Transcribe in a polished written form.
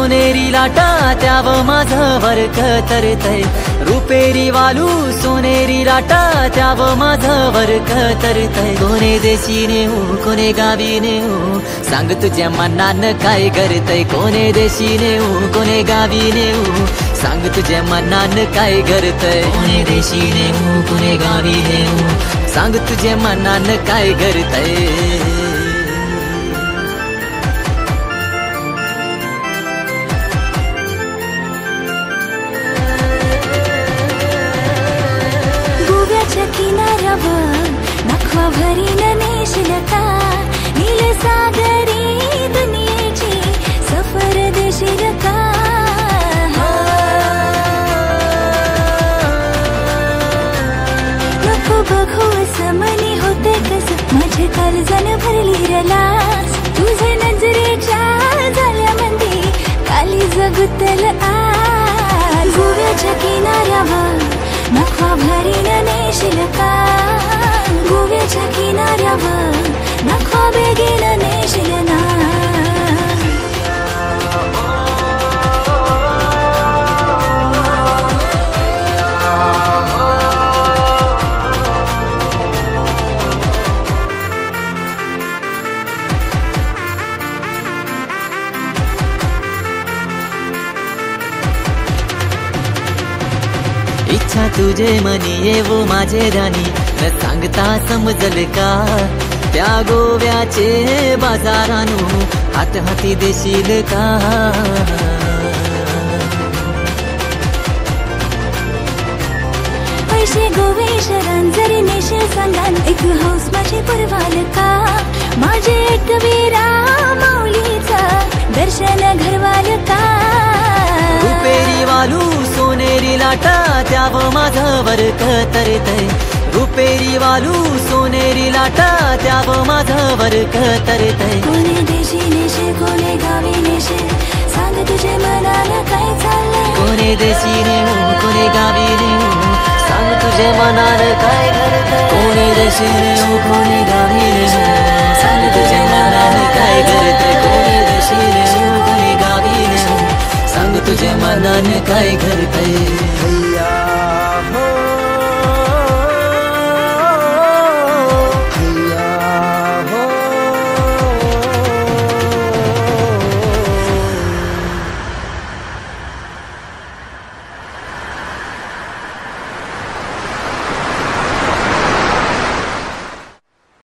सोनेरी लाटा त्यावर माझं वरक तरतय, रुपेरी वालू सोनेरी लाटा त्यावर माझं वरक तरतय. कोणे देशी नेऊ कोणे गावी नेऊ सांग तुझ्या मनानं काय करतय. कोणे देशी नेऊ कोणे गावी नेऊ सांग तुझ्या मनानं काय करतय. कोणे देशी नेऊ कोणे गावी नेऊ सांग तुझ्या मनानं काय करतय. गोव्याच्या किनाऱ्यावर नखवा भरीन नेशील का, नील सागरी दुनियेची सफर देशील का. नको बघू असं मनी होते कसं माझे कर्जन भरली रलास. तुझे नजरेच्या झाल्यामध्ये काली जगुतल आज. गोव्याच्या किनाऱ्यावर नखवा भरीन नेशील का, गोव्याच्या किनाऱ्यावर नखवा बेगीन नेशील ना. इच्छा तुझे मनी येवो माझे राणी न सांगता समजल का. त्या गोव्याचे बाजारानू हात हाती देशील का. पैसे गोवेशरण जरी नेशील सांगाल एक हौस माझी पुरवाल का. माझे एक वीरा माऊलीचा दर्शन घरवाल का. रुपेरी वालू सोनेरी लाटा त्यावर माझं वरक तरतय, रुपेरी वालू सोनेरी लाटा त्यावर माझं वरक तरतय. कोणे देशी नेशील कोणे गावी नेशील सांग तुझे मनाला काय चाललंय. कोणे देशी नेऊ कोणे गावी नेऊ सांग तुझे मनाला काय करतय. कोणे देशी नेऊ कोणे गावी नेऊ सांग तुझे मनाला काय करतय. कोणे देशी नेऊ कोणे गावी नेऊ सांग तुझे मनाने काय करतय.